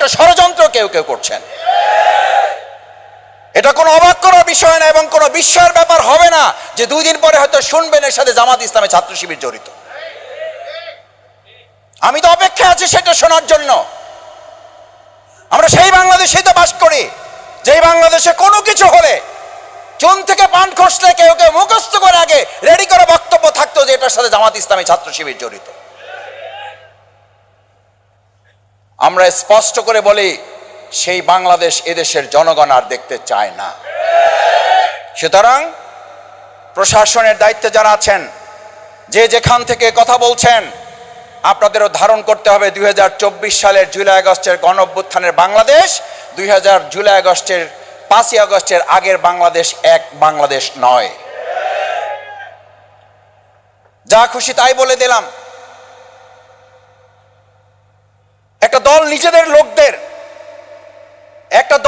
একটা ষড়যন্ত্র কেউ কেউ করছেন। এটা কোনো অবাক করার বিষয় না এবং কোনো বিস্ময়ের ব্যাপার হবে না যে 2 দিন পরে হয়তো শুনবেন এর সাথে জামাত ইসলামী ছাত্র শিবির জড়িত। আমি তো অপেক্ষা আছি সেটা শোনার জন্য। আমরা সেই বাংলাদেশেই তো বাস করি যেই বাংলাদেশে কোনো কিছু হলে চুন থেকে পান খসলে কেউ কেউ মুখস্থ করে আগে রেডি করে বক্তব্য থাকতো যে এটার সাথে জামাত ইসলামী ছাত্র শিবির জড়িত। আমরা স্পষ্ট করে বলি সেই বাংলাদেশ এদেশের জনগণ আর দেখতে চায় না। সুতরাং প্রশাসনের দায়িত্বে যারা আছেন, যে যেখান থেকে কথা বলছেন, আপনাদেরও ধারণ করতে হবে 2024 সালের জুলাই আগস্টের গণঅভ্যুত্থানের বাংলাদেশ 2000 জুলাই আগস্টের 5ই আগস্টের আগের বাংলাদেশ এক বাংলাদেশ নয়। যা খুশি তাই বলে দিলাম। একটা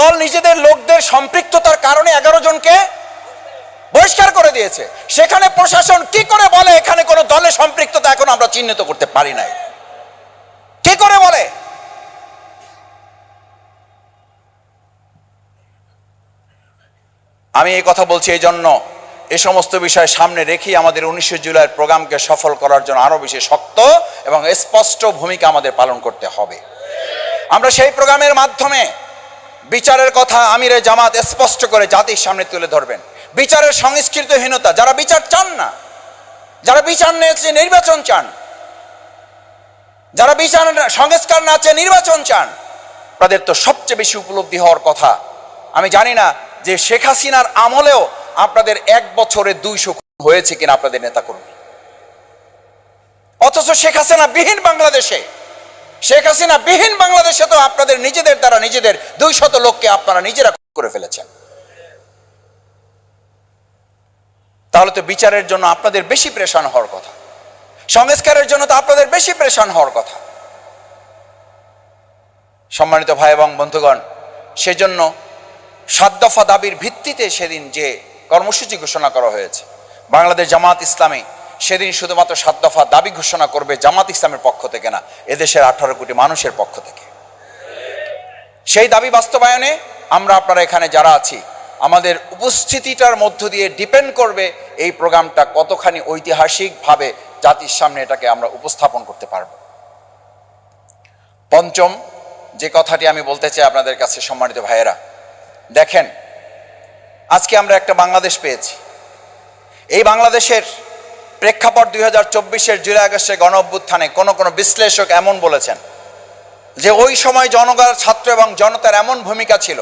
দল নিজেদের লোকদের সম্পৃক্ততার কারণে 11 জনকে বহিষ্কার করে দিয়েছে। সেখানে প্রশাসন কি করে বলে এখানে কোন দলের সম্পৃক্ততা এখন আমরা চিহ্নিত করতে পারি নাই? কি করে বলে? আমি এই কথা বলছি এই জন্য, এই সমস্ত বিষয় সামনে রেখে আমাদের 19 জুলাইয়ের প্রোগ্রামকে সফল করার জন্য আরো বেশি শক্ত এবং স্পষ্ট ভূমিকা আমাদের পালন করতে হবে। আমরা সেই প্রোগ্রামের মাধ্যমে বিচারের কথা আমিরে জামাত স্পষ্ট করে জাতির সামনে তুলে ধরবেন। বিচারের সংস্কৃতিহীনতা, যারা বিচার চান না, যারা বিচার নিয়ে নির্বাচন চান, যারা বিচার সংস্কার না চেয়ে নির্বাচন চান, তাদের তো সবচেয়ে বেশি উপলব্ধি হওয়ার কথা। আমি জানি না যে শেখ হাসিনার আমলেও আপনাদের 1 বছরে 200 খুন হয়েছে কিনা আপনাদের নেতাকর্মী, অথচ শেখ হাসিনা বিহীন বাংলাদেশে তো আপনাদের নিজেদের দ্বারা নিজেদের 200 লোককে আপনারা নিজেরা করে ফেলেছেন। তাহলে তো বিচারের জন্য আপনাদের বেশি প্রেশান হওয়ার কথা, সংস্কারের জন্য তো আপনাদের বেশি প্রেশান হওয়ার কথা। সম্মানিত ভাই এবং বন্ধুগণ, সেজন্য 7 দফা দাবির ভিত্তিতে সেদিন যে কর্মসূচি ঘোষণা করা হয়েছে, বাংলাদেশ জামাত ইসলামী সেদিন শুধুমাত্র 7 দফা দাবি ঘোষণা করবে জামাত ইসলামের পক্ষ থেকে না, এদেশের 18 কোটি মানুষের পক্ষ থেকে। সেই দাবি বাস্তবায়নে আমরা আপনারা এখানে যারা আছি, আমাদের উপস্থিতিটার মধ্য দিয়ে ডিপেন্ড করবে এই প্রোগ্রামটা কতখানি ঐতিহাসিকভাবে জাতির সামনে এটাকে আমরা উপস্থাপন করতে পারব। পঞ্চম যে কথাটি আমি বলতে চাই আপনাদের কাছে, সম্মানিত ভাইয়েরা, দেখেন আজকে আমরা একটা বাংলাদেশ পেয়েছি। এই বাংলাদেশের প্রেক্ষাপট 2024 জুলাই আগস্টের গণ অভ্যুত্থানে কোন বিশ্লেষক এমন বলেছেন যে ওই সময় জনগণ, ছাত্র এবং জনতার এমন ভূমিকা ছিল,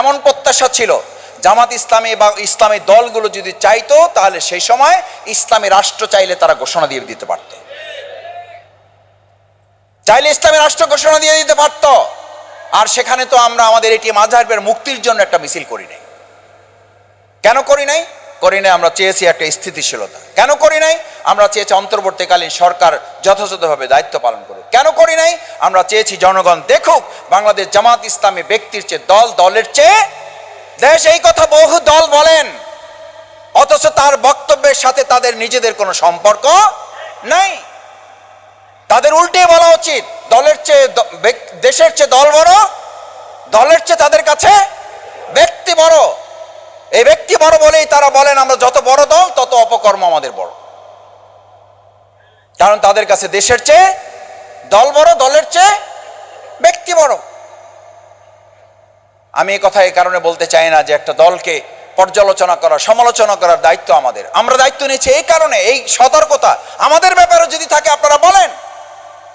এমন প্রত্যাশা ছিল, জামাত ইসলামী বা ইসলামী দলগুলো যদি চাইতো তাহলে সেই সময় ইসলামী রাষ্ট্র চাইলে তারা ঘোষণা দিয়ে দিতে পারত, চাইলে ইসলামী রাষ্ট্র ঘোষণা দিয়ে দিতে পারত। আর সেখানে তো আমরা আমাদের এটি মাযহাবের মুক্তির জন্য একটা মিছিল করি নাই। কেন করি নাই? আমরা চেয়েছি একটা স্থিতিশীলতা। কেন করি নাই? আমরা চেয়েছি অন্তর্বর্তীকালীন সরকার যথাযথভাবে দায়িত্ব পালন করুক। কেন করি নাই? আমরা চেয়েছি জনগণ দেখুক বাংলাদেশ জামাত ইসলামী ব্যক্তির চেয়ে দল, দলের চেয়ে দেশ। এই কথা বহু দল বলেন, অথচ তার বক্তব্যের সাথে তাদের নিজেদের কোনো সম্পর্ক নাই। তাদের উল্টে বলা উচিত, দলের চেয়ে দেশের চেয়ে দল বড়, দলের চেয়ে তাদের কাছে ব্যক্তি বড়। এই ব্যক্তি বড় বলেই তারা বলেন আমরা যত বড় দল তত অপকর্ম আমাদের বড়, কারণ তাদের কাছে দেশের চেয়ে দল বড়, দলের চেয়ে ব্যক্তি বড়। আমি এই কথা এই কারণে বলতে চাই না যে একটা দলকে পর্যালোচনা করা, সমালোচনা করার দায়িত্ব আমাদের। আমরা দায়িত্ব নিয়েছি এই কারণে, এই সতর্কতা আমাদের ব্যাপারে যদি থাকে আপনারা বলেন।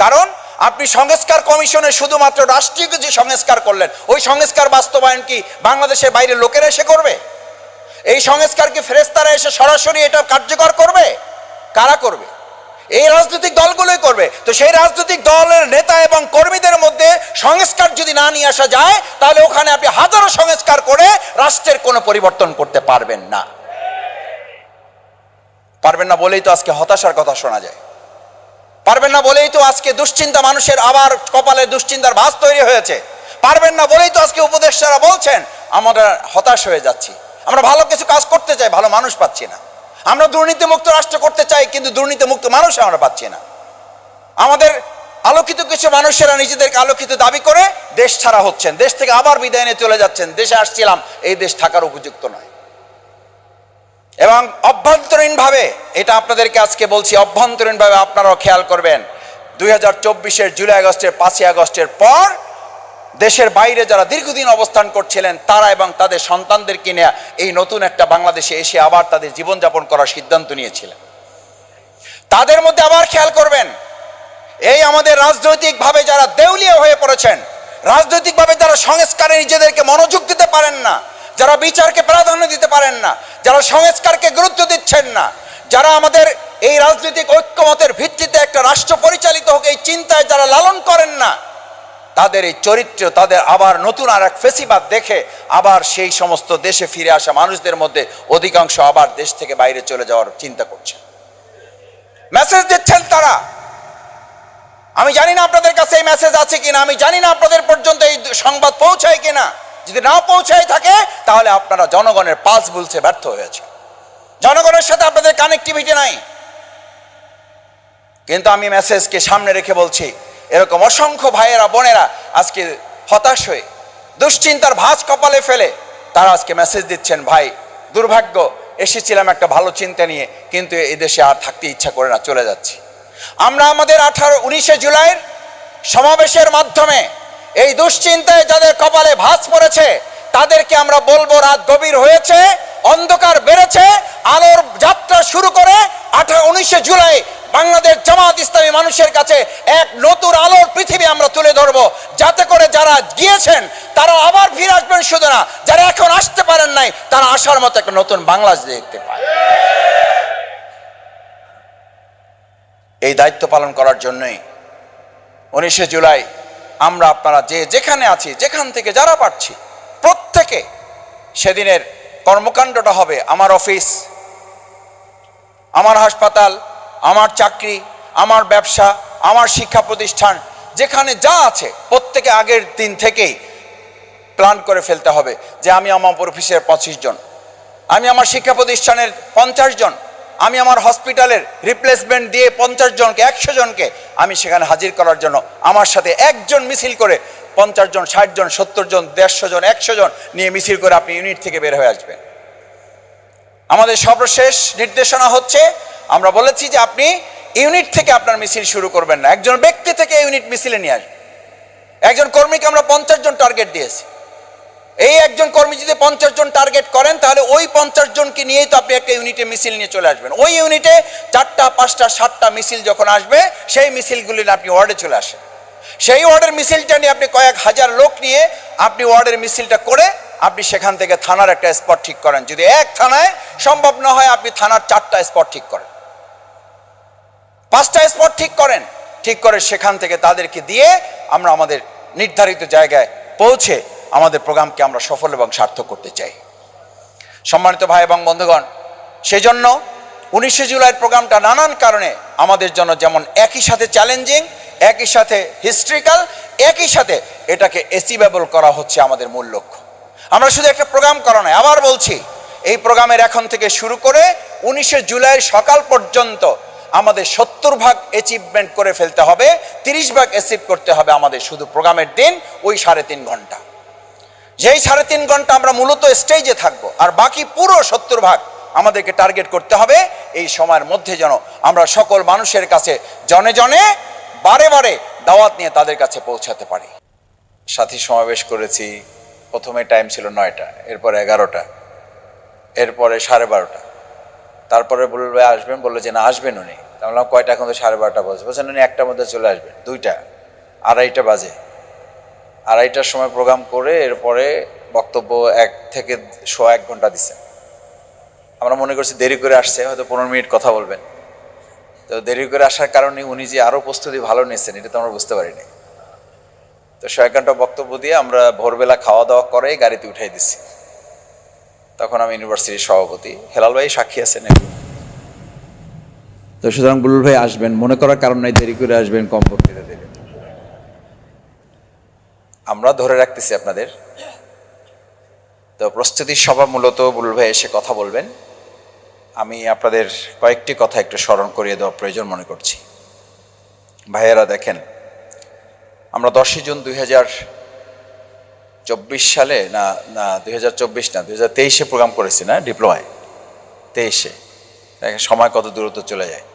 কারণ আপনি সংস্কার কমিশনে শুধুমাত্র রাষ্ট্রীয় যে সংস্কার করলেন, ওই সংস্কার বাস্তবায়ন কি বাংলাদেশের বাইরের লোকেরা এসে করবে? এই সংস্কার কি ফেরেশতারা এসে সরাসরি এটা কার্যকর করবে? কারা করবে? এই রাজনৈতিক দলগুলোই করবে। তো সেই রাজনৈতিক দলের নেতা এবং কর্মীদের মধ্যে সংস্কার যদি না নিয়ে আসা যায়, তাহলে ওখানে আপনি হাজারো সংস্কার করে রাষ্ট্রের কোনো পরিবর্তন করতে পারবেন না। পারবেন না বলেই তো আজকে হতাশার কথা শোনা যায়। পারবেন না বলেই তো আজকে দুশ্চিন্তা, মানুষের আবার কপালে দুশ্চিন্তার ভাঁজ তৈরি হয়েছে। পারবেন না বলেই তো আজকে উপদেষ্টারা বলছেন আমরা হতাশ হয়ে যাচ্ছি, আমরা ভালো কিছু কাজ করতে চাই, ভালো মানুষ পাচ্ছি না। আমরা দুর্নীতিমুক্ত রাষ্ট্র করতে চাই, কিন্তু দুর্নীতিমুক্ত মানুষ আমরা পাচ্ছি না। আমাদের আলোকিত কিছু মানুষেরা নিজেদেরকে আলোকিত দাবি করে দেশ ছাড়া হচ্ছেন, দেশ থেকে আবার বিদায় নিয়ে চলে যাচ্ছেন। দেশে আসছিলাম, এই দেশ থাকার উপযুক্ত নয়। এবং অভ্যন্তরীণভাবে, এটা আপনাদেরকে আজকে বলছি, অভ্যন্তরীণভাবে আপনারাও খেয়াল করবেন, 2024-এর জুলাই আগস্টের 5ই আগস্টের পর দেশের বাইরে যারা দীর্ঘদিন অবস্থান করছিলেন তারা এবং তাদের সন্তানদেরকে নিয়ে এই নতুন একটা বাংলাদেশে এসে আবার তাদের জীবনযাপন করার সিদ্ধান্ত নিয়েছিলেন। তাদের মধ্যে আবার খেয়াল করবেন, এই আমাদের রাজনৈতিকভাবে যারা দেউলিয়া হয়ে পড়েছেন, রাজনৈতিকভাবে যারা সংস্কারে নিজেদেরকে মনোযোগ দিতে পারেন না, যারা বিচারকে প্রাধান্য দিতে পারেন না, যারা সংস্কারকে গুরুত্ব দিচ্ছেন না, যারা আমাদের এই রাজনৈতিক ঐক্যমতের ভিত্তিতে একটা রাষ্ট্র পরিচালিত হোক এই চিন্তায় যারা লালন করেন না, তাদের এই চরিত্র, তাদের আবার নতুন আর এক ফেসিবাদ দেখে আবার সেই সমস্ত দেশে ফিরে আসা মানুষদের মধ্যে অধিকাংশ আবার দেশ থেকে বাইরে চলে যাওয়ার চিন্তা করছে, মেসেজ দিচ্ছেন তারা। আমি জানি না আপনাদের কাছে এই মেসেজ আছে কিনা, আমি জানি না আপনাদের পর্যন্ত এই সংবাদ পৌঁছায় কিনা। যদি না পৌঁছায় থাকে তাহলে আপনারা জনগণের পালস বুলছে ব্যর্থ হয়েছে, জনগণের সাথে আপনাদের কানেক্টিভিটি নাই। কিন্তু আমি মেসেজকে সামনে রেখে বলছি, এরকম অসংখ্য ভাইয়েরা বোনেরা আজকে হতাশ হয়ে দুশ্চিন্তার ভাঁজ কপালে ফেলে তারা আজকে মেসেজ দিচ্ছেন, ভাই দুর্ভাগ্য, এসেছিলাম একটা ভালো চিন্তা নিয়ে, কিন্তু এই দেশে আর থাকতে ইচ্ছা করে না, চলে যাচ্ছি। আমরা আমাদের 19 জুলাইয়ের সমাবেশের মাধ্যমে এই দুশ্চিন্তায় যাদের কপালে ভাঁজ পড়েছে তাদেরকে আমরা বলবো, রাত গভীর হয়েছে, অন্ধকার বেড়েছে, আলোর যাত্রা শুরু করে 19 জুলাই বাংলাদেশ জামাত ইসলামী মানুষের কাছে এক নতুন আলোর পৃথিবী আমরা তুলে ধরবো, যাতে করে যারা গিয়েছেন তারা আবার ফিরে আসবেন, শুধু না, যারা এখন আসতে পারেন নাই তারা আসার মতো একটা নতুন বাংলাদেশ দেখতে পায়। এই দায়িত্ব পালন করার জন্যই 19 জুলাই আমরা আপনারা যে যেখানে আছি, যেখান থেকে যারা পারছি, প্রত্যেকে সেদিনের কর্মকাণ্ডটা হবে আমার অফিস, আমার হাসপাতাল, আমার চাকরি, আমার ব্যবসা, আমার শিক্ষা প্রতিষ্ঠান, যেখানে যা আছে প্রত্যেকে আগের দিন থেকেই প্ল্যান করে ফেলতে হবে যে আমি আমার অফিসের 25 জন, আমি আমার শিক্ষা প্রতিষ্ঠানের 50 জন, আমি আমার হসপিটালের রিপ্লেসমেন্ট দিয়ে 50 জনকে, 100 জনকে আমি সেখানে হাজির করার জন্য আমার সাথে একজন মিছিল করে 50 জন, 60 জন, 70 জন, 150 জন, 100 জন নিয়ে মিছিল করে আপনি ইউনিট থেকে বের হয়ে আসবেন। আমাদের সর্বশেষ নির্দেশনা হচ্ছে, আমরা বলেছি যে আপনি ইউনিট থেকে আপনার মিছিল শুরু করবেন না, একজন ব্যক্তি থেকে ইউনিট মিছিলে নিয়ে আসবেন। একজন কর্মীকে আমরা 50 জন টার্গেট দিয়েছি। এই একজন কর্মী যদি 50 জন টার্গেট করেন তাহলে ওই 50 জনকে নিয়েই তো আপনি একটা ইউনিটে মিছিল নিয়ে চলে আসবেন। ওই ইউনিটে 4টা, 5টা, 7টা মিছিল যখন আসবে সেই মিছিলগুলি আপনি ওয়ার্ডে চলে আসেন। সেই ওয়ার্ডের মিছিলটা নিয়ে আপনি কয়েক হাজার লোক নিয়ে আপনি ওয়ার্ডের মিছিলটা করে আপনি সেখান থেকে থানার একটা স্পট ঠিক করেন। যদি এক থানায় সম্ভব না হয় আপনি থানার 4টা স্পট ঠিক করেন, 5টা স্পট ঠিক করেন, ঠিক করে সেখান থেকে তাদেরকে দিয়ে আমরা আমাদের নির্ধারিত জায়গায় পৌঁছে আমাদের প্রোগ্রামকে আমরা সফল এবং সার্থক করতে চাই। সম্মানিত ভাই এবং বন্ধুগণ, সেই জন্য 19 জুলাইয়ের প্রোগ্রামটা নানান কারণে আমাদের জন্য যেমন একই সাথে চ্যালেঞ্জিং, একই সাথে হিস্ট্রিক্যাল, একই সাথে এটাকে অ্যাচিভেবল করা হচ্ছে আমাদের মূল লক্ষ্য। আমরা শুধু একটা প্রোগ্রাম করা নয়, আবার বলছি, এই প্রোগ্রামের এখন থেকে শুরু করে 19 জুলাইয়ের সকাল পর্যন্ত আমাদের 70% অ্যাচিভমেন্ট করে ফেলতে হবে, 30% অ্যাচিভ করতে হবে আমাদের শুধু প্রোগ্রামের দিন ওই 3.5 ঘন্টা। যেই 3.5 ঘন্টা আমরা মূলত স্টেজে থাকবো, আর বাকি পুরো 70% আমাদেরকে টার্গেট করতে হবে এই সময়ের মধ্যে যেন আমরা সকল মানুষের কাছে জনে জনে বারে বারে দাওয়াত নিয়ে তাদের কাছে পৌঁছাতে পারি। সাথী সমাবেশ করেছি, প্রথমে টাইম ছিল 9টা, এরপরে 11টা, এরপরে 12:30, তারপরে বলবে আসবেন, বললো যে না আসবেন উনি। বললাম কয়টা? এখন তো 12:30 বাজে। বলছেন উনি 1টার মধ্যে চলে আসবেন। 2টা, 2:30 বাজে। 2:30টার সময় প্রোগ্রাম করে এরপরে বক্তব্য 1 থেকে 1 ঘন্টা দিচ্ছেন। আমরা মনে করছি দেরি করে আসছে, হয়তো 15 মিনিট কথা বলবেন। তো দেরি করে আসার কারণে উনি যে আরও প্রস্তুতি ভালো নিয়েছেন এটা তো আমরা বুঝতে পারিনি। তো 1 ঘন্টা বক্তব্য দিয়ে আমরা ভোরবেলা খাওয়া দাওয়া করে গাড়িতে উঠাই দিচ্ছি। তখন আমি ইউনিভার্সিটির সভাপতি, হেলাল ভাই সাক্ষী আছেন। তো সুতরাং বুলুল ভাই আসবেন, মনে করার কারণ নাই, দেরি করে আসবেন, কম বক্তৃতা দেবেন। আমরা ধরে রাখতেছি আপনাদের। তো প্রস্তুতির সভা মূলত বুলুল ভাই এসে কথা বলবেন। আমি আপনাদের কয়েকটি কথা একটু স্মরণ করিয়ে দেওয়া প্রয়োজন মনে করছি। ভাইয়েরা দেখেন, আমরা 10 জুন সালে না না 2024 না 2023-এ প্রোগ্রাম করেছি না ডিপ্লোমায়, 23-এ। দেখেন সময় কত দূরত্ব চলে যায়।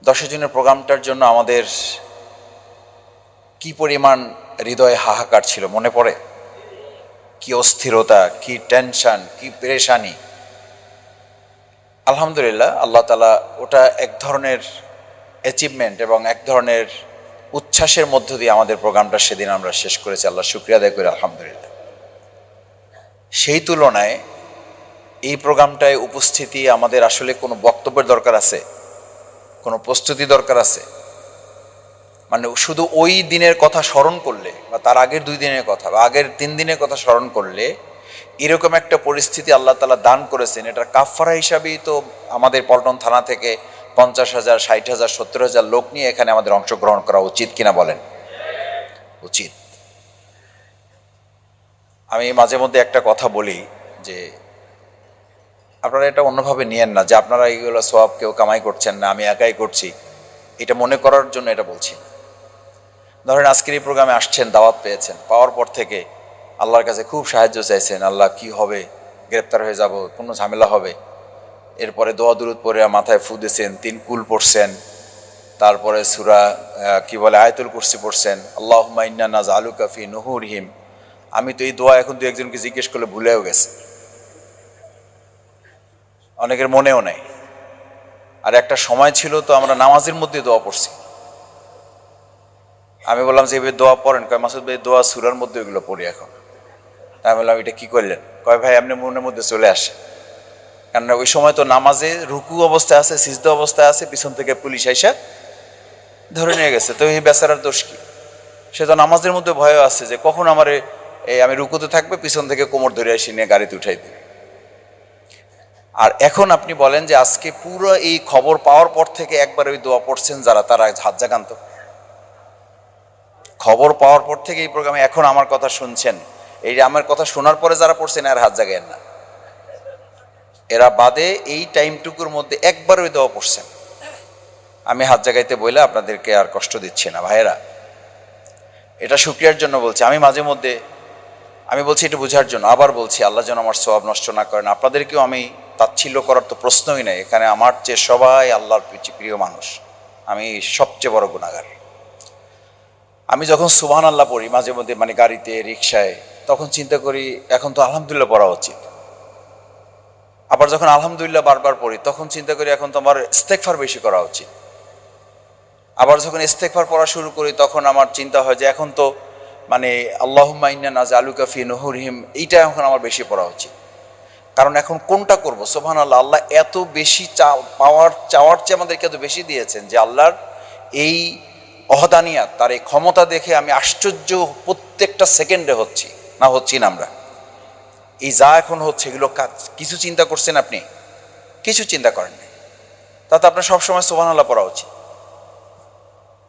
10 জনের প্রোগ্রামটার জন্য আমাদের কি পরিমাণ হৃদয়ে হাহাকার ছিল মনে পড়ে? কি অস্থিরতা, কি টেনশন, কি পেরেশানি। আলহামদুলিল্লাহ, আল্লাহ তাআলা ওটা এক ধরনের অ্যাচিভমেন্ট এবং এক ধরনের উচ্ছ্বাসের মধ্য দিয়ে আমাদের প্রোগ্রামটা সেদিন আমরা শেষ করেছি। আল্লাহ শুকরিয়া আদায় করি আলহামদুলিল্লাহ। সেই তুলনায় এই প্রোগ্রামটায় উপস্থিতি আমাদের আসলে কোনো বক্তব্যের দরকার আছে, কোনো প্রস্তুতি দরকার আছে? মানে শুধু ওই দিনের কথা স্মরণ করলে বা তার আগের 2 দিনের কথা বা আগের 3 দিনের কথা স্মরণ করলে এরকম একটা পরিস্থিতি আল্লাহ তাআলা দান করেছেন, এটার কাফফারা হিসাবেই তো আমাদের পল্টন থানা থেকে 50,000, 60,000, 70,000 লোক নিয়ে এখানে আমাদের অংশগ্রহণ করা উচিত কিনা বলেন? উচিত। আমি মাঝে মধ্যে একটা কথা বলি যে আপনারা এটা অন্যভাবে নিয়েন না যে আপনারা এইগুলো সওয়াব কেউ কামাই করছেন না, আমি একাই করছি, এটা মনে করার জন্য এটা বলছি। ধরেন আজকের এই প্রোগ্রামে আসছেন, দাওয়াত পেয়েছেন, পাওয়ার পর থেকে আল্লাহর কাছে খুব সাহায্য চাইছেন, আল্লাহ কি হবে, গ্রেপ্তার হয়ে যাব, কোনো ঝামেলা হবে। এরপরে দোয়া দুরুদ পড়ে মাথায় ফু দিয়েছেন, 3 কুল পড়ছেন, তারপরে সূরা কি বলে আয়াতুল কুরসি পড়ছেন, আল্লাহুম্মা ইন্না নাজআলুকা ফি নুহুরিহিম। আমি তো এই দোয়া এখন 2-1জনকে জিজ্ঞেস করলে ভুলেও গেছে, অনেকের মনেও নেই। আর একটা সময় ছিল তো আমরা নামাজের মধ্যে দোয়া পড়ছি। আমি বললাম যে এবার দোয়া পড়েন, কয় মাসুদ ভাই দোয়া সূরার মধ্যে এগুলো পড়ি এখন। তাই আমি বললাম এটা কি করলেন? কয় ভাই আপনি মনের মধ্যে চলে আসে, কারণ ওই সময় তো নামাজে রুকু অবস্থায় আছে, সিজদা অবস্থায় আছে, পিছন থেকে পুলিশ আইসা ধরে নিয়ে গেছে। তো এই বেচারার দোষ কি? সে তো নামাজের মধ্যে ভয় আছে যে কখন আমার আমি রুকুতে থাকবে, পিছন থেকে কোমর ধরে এসে নিয়ে গাড়িতে উঠাই দেবে। আর এখন আপনি বলেন যে আজকে পুরো এই খবর পাওয়ার পর থেকে একবার ওই দোয়া পড়ছেন যারা, তারা হাত জাগান তো। খবর পাওয়ার পর থেকে এই প্রোগ্রামে এখন আমার কথা শুনছেন, এই যে আমার কথা শোনার পরে যারা পড়ছেন আর হাত জাগেন না, এরা বাদে এই টাইমটুকুর মধ্যে একবার ওই দোয়া পড়ছেন। আমি হাত জাগাইতে বলে আপনাদেরকে আর কষ্ট দিচ্ছি না ভাইয়েরা, এটা শুকরিয়ার জন্য বলছি। আমি মাঝে মধ্যে আমি বলছি এটা বোঝার জন্য, আবার বলছি আল্লাহ যেন আমার সওয়াব নষ্ট না করেন। আপনাদেরকেও আমি তাচ্ছিল্য করার তো প্রশ্নই নেই, এখানে আমার চেয়ে সবাই আল্লাহর প্রিয় মানুষ, আমি সবচেয়ে বড় গুনাহগার। আমি যখন সুবহানাল্লাহ পড়ি মাঝে মধ্যে, মানে গাড়িতে, রিকশায়, তখন চিন্তা করি এখন তো আলহামদুলিল্লাহ পড়া উচিত। আবার যখন আলহামদুলিল্লাহ বারবার পড়ি তখন চিন্তা করি এখন তো আমার ইস্তেগফার বেশি করা উচিত। আবার যখন ইস্তেগফার পড়া শুরু করি তখন আমার চিন্তা হয় যে এখন তো মানে আল্লাহুম্মা ইন্না নাজআলুকা ফি নুহুরিহিম, এইটা এখন আমার বেশি পড়া উচিত। কারণ এখন কোনটা করব? সুবহানাল্লাহ, আল্লাহ এত বেশি চাওয়ার চেয়ে আমাদেরকে এত বেশি দিয়েছেন যে আল্লাহর এই অহদানিয়াত, তার এই ক্ষমতা দেখে আমি আশ্চর্য প্রত্যেকটা সেকেন্ডে হচ্ছি না আমরা। এই যা এখন হচ্ছে এগুলো কিছু চিন্তা করছেন আপনি? কিছু চিন্তা করেন না। তাতে আপনার সবসময় সুবহানাল্লাহ পড়া উচিত।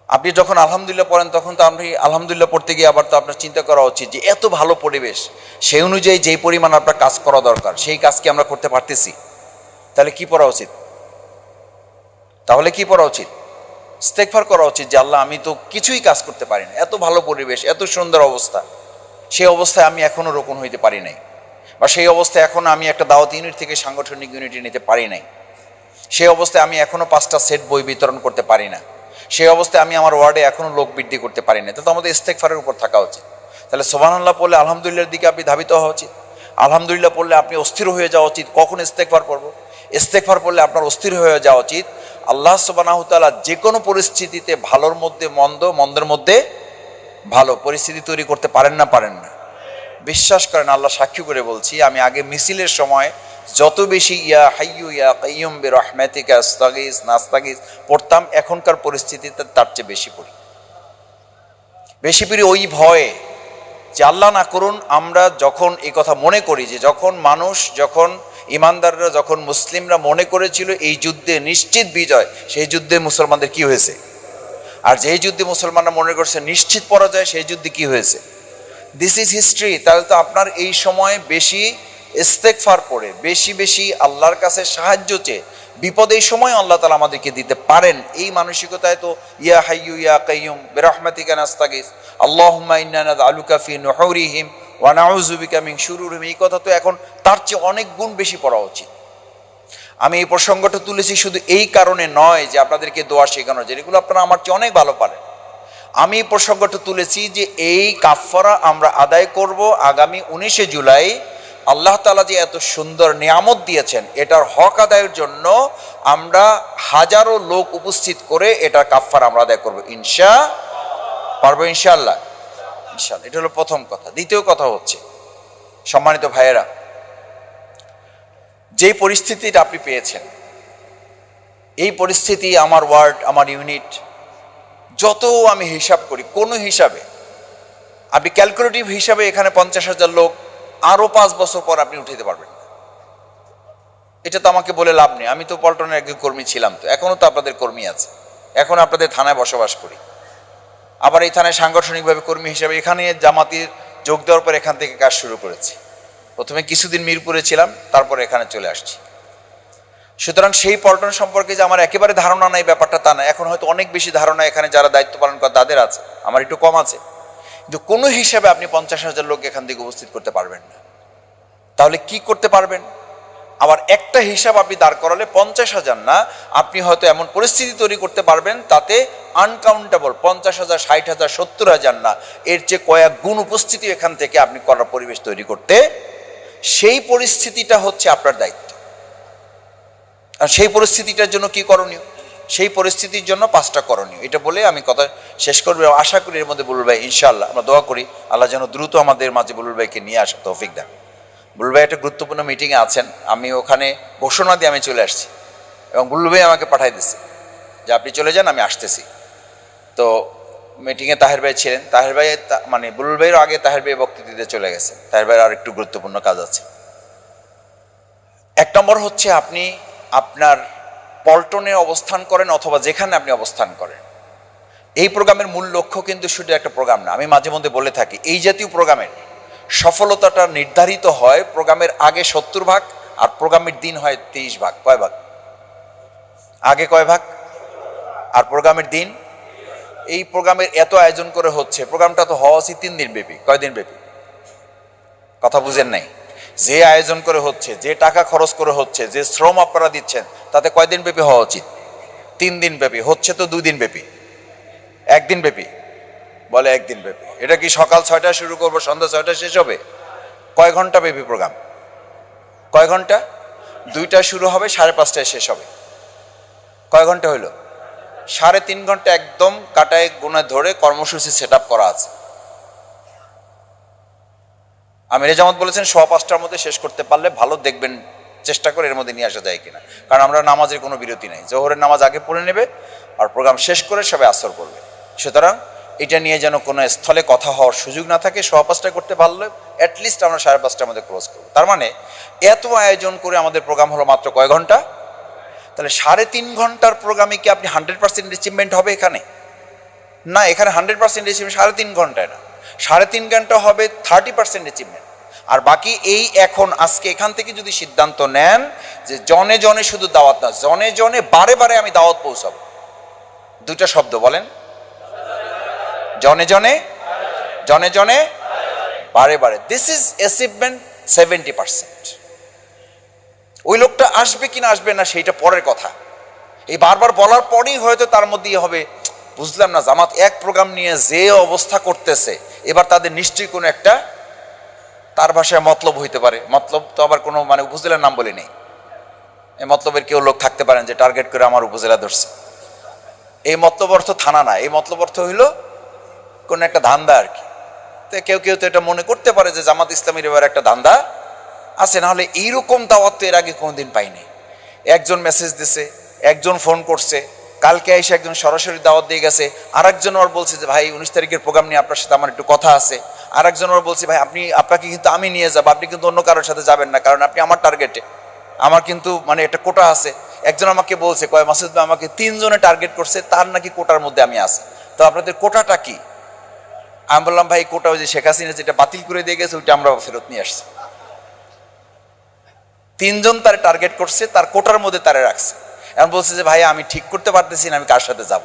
আপনি যখন আলহামদুলিল্লাহ পড়েন তখন তো আপনি আলহামদুলিল্লাহ পড়তে গিয়ে আবার তো আপনার চিন্তা করা উচিত যে এত ভালো পরিবেশ, সেই অনুযায়ী যেই পরিমাণ আপনার কাজ করা দরকার সেই কাজ কি আমরা করতে পারতেছি? তাহলে কি পড়া উচিত? ইস্তেগফার করা উচিত যে আল্লাহ আমি তো কিছুই কাজ করতে পারি না, এত ভালো পরিবেশ, এত সুন্দর অবস্থা, সেই অবস্থায় আমি এখনো রোপণ হইতে পারি নাই, বা সেই অবস্থায় এখনো আমি একটা দাওয়াত ইউনিট থেকে সাংগঠনিক ইউনিটে নিতে পারি নাই, সেই অবস্থায় আমি এখনো 5টা সেট বই বিতরণ করতে পারি না, সেই অবস্থায় আমি আমার ওয়ার্ডে এখনো লোক বৃদ্ধি করতে পারি না। তো আমাদের ইস্তেগফারের উপর থাকা উচিত। তাহলে সুবহানাল্লাহ পড়লে আলহামদুলিল্লাহর দিকে আপনি ধাবিত হওয়া উচিত। আলহামদুলিল্লাহ পড়লে আপনি অস্থির হয়ে যাওয়া উচিত কখন ইস্তেগফার পড়বো। ইস্তেগফার পড়লে আপনার অস্থির হয়ে যাওয়া উচিত আল্লাহ সুবহানাহু ওয়া তাআলা যে কোনো পরিস্থিতিতে ভালোর মধ্যে মন্দ, মন্দের মধ্যে ভালো পরিস্থিতি তৈরি করতে পারেন না। বিশ্বাস করেন, আল্লাহ সাক্ষী করে বলছি, আমি আগে মিছিলের সময় যত বেশি ইয়া হাইয়ু ইয়া কাইয়ুম বিরহমাতিকা আস্তাগীস নাস্তাগীস পড়তাম, এখনকার পরিস্থিতিতে তার চেয়ে বেশি পড়ি ওই ভয়ে যে আল্লাহ না করুন আমরা যখন এই কথা মনে করি যে যখন ইমানদাররা, যখন মুসলিমরা মনে করেছিল এই যুদ্ধে নিশ্চিত বিজয়, সেই যুদ্ধে মুসলমানদের কি হয়েছে? আর যেই যুদ্ধে মুসলমানরা মনে করছে নিশ্চিত পরাজয়, সেই যুদ্ধে কি হয়েছে? This is history. তাহলে তো আপনার এই সময় বেশি ইস্তেগফার পড়ে, বেশি আল্লাহর কাছে সাহায্য চেয়ে, বিপদের সময় আল্লাহ তাআলা আমাদেরকে দিতে পারেন, এই মানসিকতায় তো ইয়া হাইয়ু ইয়া কাইয়ুম বিরহমাতিকা নাস্তাগীস আল্লাহুম্মা ইন্না নাসআলুকা ফি নুহুরিহিম ওয়া নাউযু বিকা মিন শুরুরিহিম, এই কথা তো এখন তার চেয়ে অনেক গুণ বেশি পড়া উচিত। আমি এই প্রসঙ্গটা তুলেছি শুধু এই কারণে নয় যে আপনাদেরকে দোয়া শেখানো, যেগুলো আপনারা আমার চেয়ে অনেক ভালো পারেন। আমি এই প্রসঙ্গটা তুলেছি যে এই কাফফারা আমরা আদায় করব আগামী 19শে জুলাই। আল্লাহ তাআলা যে এত সুন্দর নিয়ামত দিয়েছেন, এটার হক আদায়ের জন্য আমরা হাজারো লোক উপস্থিত করে এটার কাফফারা আমরা আদায় করব পারবো ইনশাআল্লাহ। ইনশাআল্লাহ, এটা হলো প্রথম কথা। দ্বিতীয় কথা হচ্ছে, সম্মানিত ভাইয়েরা, যেই পরিস্থিতিটা আপনি পেয়েছেন, এই পরিস্থিতি আমার ওয়ার্ড, আমার ইউনিট, যত আমি হিসাব করি, কোনো হিসাবে আপনি ক্যালকুলেটিভ হিসাবে এখানে 50,000 লোক আরো 5 বছর পর আপনি উঠাতে পারবেন না। এটা তো আমাকে বলে লাভ নেই, আমি তো পল্টনের একজন কর্মী ছিলাম, তো এখনো তো আপনাদের কর্মী আছে, এখন আপনাদের থানায় বসবাস করি, আবার এই থানায় সাংগঠনিকভাবে কর্মী হিসাবে এখানে জামাতির যোগ দেওয়ার পর এখান থেকে কাজ শুরু করেছি। প্রথমে কিছুদিন মিরপুরে ছিলাম, তারপর এখানে চলে আসছি। সুতরাং সেই পল্টন সম্পর্কে যে আমার একেবারে ধারণা নাই ব্যাপারটা তা না, এখন হয়তো অনেক বেশি ধারণা এখানে যারা দায়িত্ব পালন করে তাদের আছে, আমার একটু কম আছে। কিন্তু কোনো হিসাবে আপনি 50,000 লোক এখান থেকে উপস্থিত করতে পারবেন না। তাহলে কি করতে পারবেন? আবার একটা হিসাব আপনি দাঁড় করালে 50,000 না, আপনি হয়তো এমন পরিস্থিতি তৈরি করতে পারবেন তাতে আনকাউন্টেবল 50,000, 60,000, 70,000 না, এর চেয়ে কয়েক গুণ উপস্থিতি এখান থেকে আপনি করার পরিবেশ তৈরি করতে, সেই পরিস্থিতিটা হচ্ছে আপনার দায়িত্ব। আর সেই পরিস্থিতিটার জন্য কি করণীয়? সেই পরিস্থিতির জন্য 5টা করণীয়, এটা বলে আমি কথা শেষ করবো। আশা করি এর মধ্যে বুলবুল ভাই, ইনশাআল্লাহ আমরা দোয়া করি আল্লাহ যেন দ্রুত আমাদের মাঝে বুলবুল ভাইকে নিয়ে আসা তৌফিক দেন। বুলবুল ভাই একটা গুরুত্বপূর্ণ মিটিংয়ে আছেন, আমি ওখানে ঘোষণা দিয়ে আমি চলে আসছি এবং বুলবুল ভাই আমাকে পাঠাই দিচ্ছে যে আপনি চলে যান, আমি আসতেছি। তো মিটিংয়ে তাহের ভাই ছিলেন, তাহের ভাই মানে বুলবুল ভাইয়ের আগে তাহের ভাই বক্তৃতা দিতে চলে গেছে, তাহের ভাইয়ের আর একটু গুরুত্বপূর্ণ কাজ আছে। 1 নম্বর হচ্ছে, আপনি আপনার পল্টনে অবস্থান করেন অথবা যেখানে আপনি অবস্থান করেন, এই প্রোগ্রামের মূল লক্ষ্য কিন্তু শুধু একটা প্রোগ্রাম না। আমি মাঝে মধ্যে বলে থাকি, এই জাতীয় প্রোগ্রামের সফলতাটা নির্ধারিত হয় প্রোগ্রামের আগে 70 ভাগ আর প্রোগ্রামের দিন হয় 30 ভাগ। কয় ভাগ? আগে কয় ভাগ আর প্রোগ্রামের দিন? এই প্রোগ্রামের এত আয়োজন করে হচ্ছে, প্রোগ্রামটা তো হওয়া উচিত 3 দিন ব্যাপী। কয় দিন ব্যাপী? কথা বুঝেন নাই? যে আয়োজন করে হচ্ছে, যে টাকা খরচ করে হচ্ছে, যে শ্রম আপনারা দিচ্ছেন, তাতে কয়দিন ব্যাপী হওয়া উচিত? 3 দিন ব্যাপী। হচ্ছে তো 2 দিন ব্যাপী, 1 দিন ব্যাপী। বলে 1 দিন ব্যাপী। এটা কি সকাল 6টায় শুরু করবো, সন্ধ্যা 6টায় শেষ হবে? কয় ঘন্টা ব্যাপী প্রোগ্রাম? কয় ঘন্টা? 2টায় শুরু হবে, 5:30টায় শেষ হবে। কয় ঘন্টা হইল? 3.5 ঘন্টা একদম কাটায় গুণে ধরে কর্মসূচি সেট আপ করা আছে। আমির জামাত বলেছেন 5:15টার মধ্যে শেষ করতে পারলে ভালো, দেখবেন চেষ্টা করে এর মধ্যে নিয়ে আসা যায় কিনা, কারণ আমরা নামাজের কোনো বিরতি নাই। জোহরের নামাজ আগে পড়ে নেবে আর প্রোগ্রাম শেষ করে সবাই আসর করবে। সুতরাং এটা নিয়ে যেন কোনো স্থলে কথা হওয়ার সুযোগ না থাকে। 5:15টায় করতে পারলে অ্যাটলিস্ট আমরা 5:30টার মধ্যে ক্লোজ করবো। তার মানে এত আয়োজন করে আমাদের প্রোগ্রাম হলো মাত্র কয় ঘন্টা? তাহলে 3.5 ঘন্টার প্রোগ্রামে কি আপনি 100% অ্যাচিভমেন্ট হবে এখানে? না, এখানে 100% অ্যাচিভমেন্ট 3.5 ঘন্টায় না, 3.5 ঘন্টা হবে 30% অ্যাচিভমেন্ট। আর বাকি এই এখন আজকে এখান থেকে যদি সিদ্ধান্ত নেন যে জনে জনে শুধু দাওয়াত না, জনে জনে বারে বারে আমি দাওয়াত পৌঁছাবো, 2টা শব্দ বলেন, জনে জনে, জনে জনে, বারে বারে, দিস ইজ অ্যাচিভমেন্ট 70%। ওই লোকটা আসবে কিনা আসবে না সেইটা পরের কথা। এই বারবার বলার পরেই হয়তো তার মধ্যেই হবে, বুঝলাম না জামাত এক প্রোগ্রাম নিয়ে যে অবস্থা করতেছে, এবার তাদের নিশ্চয়ই কোনো একটা, তার ভাষায় মতলব হইতে পারে। মতলব তো আবার কোনো মানে উপজেলার নাম বলি নেই, এই মতলবের কেউ লোক থাকতে পারেন যে টার্গেট করে আমার উপজেলা ধরছে। এই মতলব অর্থ থানা না, এই মতলব অর্থ হইল কোন একটা ধান্দা আর কি। তো কেউ কেউ তো এটা মনে করতে পারে যে জামাত ইসলামীর এবার একটা ধান্দা আছে, না হলে এইরকম দাওয়াত তো এর আগে কোনোদিন পাইনি। একজন মেসেজ দিছে, একজন ফোন করছে, কালকে এসে একজন সরাসরি দাওয়াত দিয়ে গেছে, আরেকজন ওর বলছে যে ভাই 19 তারিখের প্রোগ্রাম নিয়ে আপনার সাথে আমার একটু কথা আছে। আরেকজন ওর বলছে ভাই আপনাকে কিন্তু আমি নিয়ে যাবো, আপনি কিন্তু অন্য কারোর সাথে যাবেন না, কারণ আপনি আমার টার্গেটে, আমার কিন্তু মানে একটা কোটা আছে। একজন আমাকে বলছে কয় মাসুদ ভাই আমাকে 3 জনে টার্গেট করছে, তার নাকি কোটার মধ্যে আমি আছি। তো আপনাদের কোটাটা কি? আমি বললাম ভাই কোটা ওই যে শেখ হাসিনা যেটা বাতিল করে দিয়ে গেছে ওইটা আমরা ফেরত নিয়ে আসছি। 3 জন তার টার্গেট করছে, তার কোটার মধ্যে তারে রাখছে। এখন বলছে যে ভাই আমি ঠিক করতে পারতেছি না আমি কার সাথে যাব।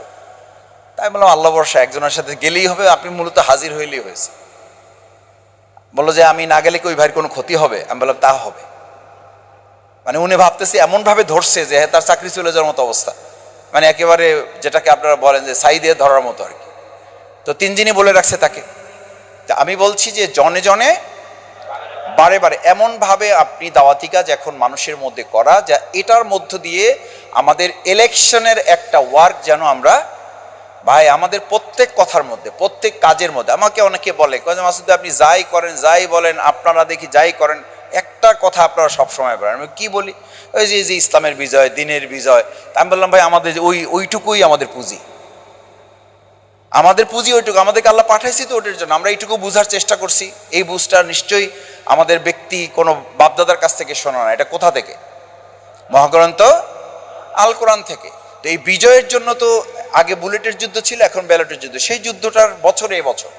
তাই বললাম আল্লাহ ভরসা, একজনের সাথে গেলেই হবে, আপনি মূলত হাজির হইলেই হয়েছে। বললো যে আমি না গেলে কি ওই ভাইয়ের কোনো ক্ষতি হবে? আমি বললাম তা হবে। মানে উনি ভাবতেছি এমনভাবে ধরছে যে তার চাকরি চলে যাওয়ার মতো অবস্থা, মানে একেবারে যেটাকে আপনারা বলেন যে ছাই দিয়ে ধরার মতো আর কি। তো 3 দিনই বলে রাখছে তাকে। তা আমি বলছি যে জনে জনে বারে বারে এমনভাবে আপনি দাওয়াতি কাজ এখন মানুষের মধ্যে করা, যা এটার মধ্য দিয়ে আমাদের ইলেকশনের একটা ওয়ার্ক যেন আমরা, ভাই আমাদের প্রত্যেক কথার মধ্যে, প্রত্যেক কাজের মধ্যে, আমাকে অনেকে বলে মাসুদ আপনি যাই করেন যাই বলেন, আপনারা দেখি যাই করেন একটা কথা আপনারা সবসময় বলেন। আমি কি বলি? ওই যে ইসলামের বিজয়, দিনের বিজয়। আমি বললাম ভাই আমাদের ওইটুকুই আমাদের পুঁজি, আমাদের পুঁজি ওইটুকু, আমাদেরকে আল্লাহ পাঠাইছি তো ওটার জন্য। আমরা এইটুকু বুঝার চেষ্টা করছি। এই বুঝটা নিশ্চয়ই আমাদের ব্যক্তি কোনো বাপদাদার কাছ থেকে শোনা না, এটা কোথা থেকে? মহাগ্রন্থ আল কোরআন থেকে। তো এই বিজয়ের জন্য তো আগে বুলেটের যুদ্ধ ছিল, এখন ব্যালটের যুদ্ধ। সেই যুদ্ধটার বছরে এবছর,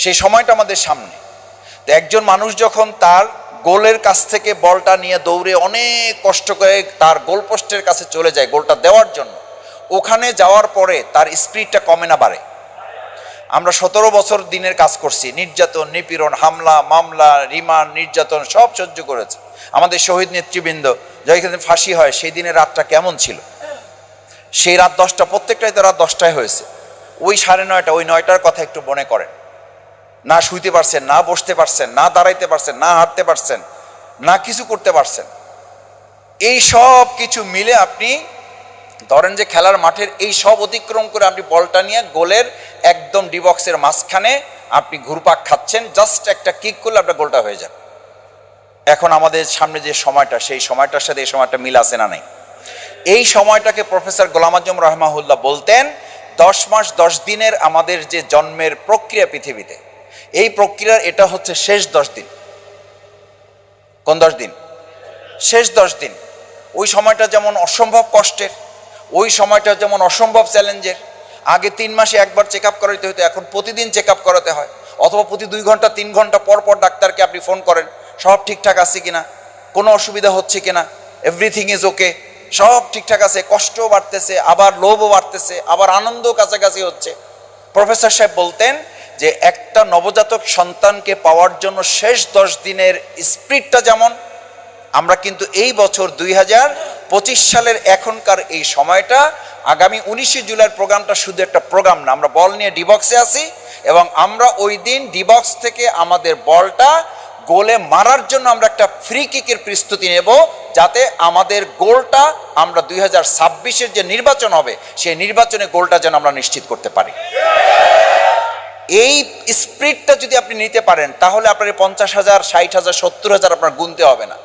সেই সময়টা আমাদের সামনে। তো একজন মানুষ যখন তার গোলের কাছ থেকে বলটা নিয়ে দৌড়ে অনেক কষ্ট করে তার গোল পোস্টের কাছে চলে যায় গোলটা দেওয়ার জন্য, ওখানে যাওয়ার পরে তার স্পিডটা কমে না বাড়ে? আমরা 17 বছর দিনের কাজ করছি, নির্যাতন, নিপীড়ন, হামলা, মামলা, রিমান্ড, নির্যাতন সব সহ্য করেছে। আমাদের শহীদ নেতৃবৃন্দ যেখানে ফাঁসি হয় সেই দিনের রাতটা কেমন ছিল? সেই রাত 10টা, প্রত্যেকটাই তো রাত 10টায় হয়েছে। ওই 9:30, ওই 9টার কথা একটু মনে করেন। না শুইতে পারছেন, না বসতে পারছেন, না দাঁড়াইতে পারছেন, না হাঁটতে পারছেন, না কিছু করতে পারছেন। এই সব কিছু মিলে আপনি ধরেন যে খেলার মাঠের এই সব অতিক্রম করে আপনি বলটা নিয়ে গোলের একদম ডিবক্সের মাঝখানে আপনি ঘুরপাক খাচ্ছেন, জাস্ট একটা কিক করলে আপনার গোলটা হয়ে যাবে। এখন আমাদের সামনে যে সময়টা, সেই সময়টার সাথে এই সময়টা মিল আছে না নাই? এই সময়টাকে প্রফেসর গোলাম আজম রহমাহুল্লাহ বলতেন 10 মাস 10 দিনের আমাদের যে জন্মের প্রক্রিয়া পৃথিবীতে, এই প্রক্রিয়ার এটা হচ্ছে শেষ 10 দিন। কোন 10 দিন? শেষ 10 দিন। ওই সময়টা যেমন অসম্ভব কষ্টের, ওই সময়টা যেমন অসম্ভব চ্যালেঞ্জের। আগে 3 মাসে একবার চেক আপ করাতে হতো, এখন প্রতিদিন চেক আপ করাতে হয়, অথবা প্রতি 2 ঘন্টা 3 ঘন্টা পর পর ডাক্তারকে আপনি ফোন করেন সব ঠিকঠাক আছে কিনা, কোনো অসুবিধা হচ্ছে কিনা, এভরিথিং ইজ ওকে, সব ঠিকঠাক আছে। কষ্টও বাড়তেছে, আবার লোভও বাড়তেছে, আবার আনন্দও কাছাকাছি হচ্ছে। প্রফেসর সাহেব বলতেন যে একটা নবজাতক সন্তানকে পাওয়ার জন্য শেষ 10 দিনের স্পিডটা যেমন, আমরা কিন্তু এই বছর 2025 সালের এখনকার এই সময়টা, আগামী 19 জুলাইয়ের প্রোগ্রামটা শুধু একটা প্রোগ্রাম না, আমরা বল নিয়ে ডিবক্সে আছি এবং আমরা ওই দিন ডিবক্স থেকে আমাদের বলটা গোলে মারার জন্য আমরা একটা ফ্রি কিকের প্রস্তুতি নেব, যাতে আমাদের গোলটা আমরা 2026-এর যে নির্বাচন হবে সেই নির্বাচনে গোলটা যেন আমরা নিশ্চিত করতে পারি। এই স্পিরিটটা যদি আপনি নিতে পারেন তাহলে আপনার 50,000, 60,000, 70,000 আপনার গুনতে হবে না।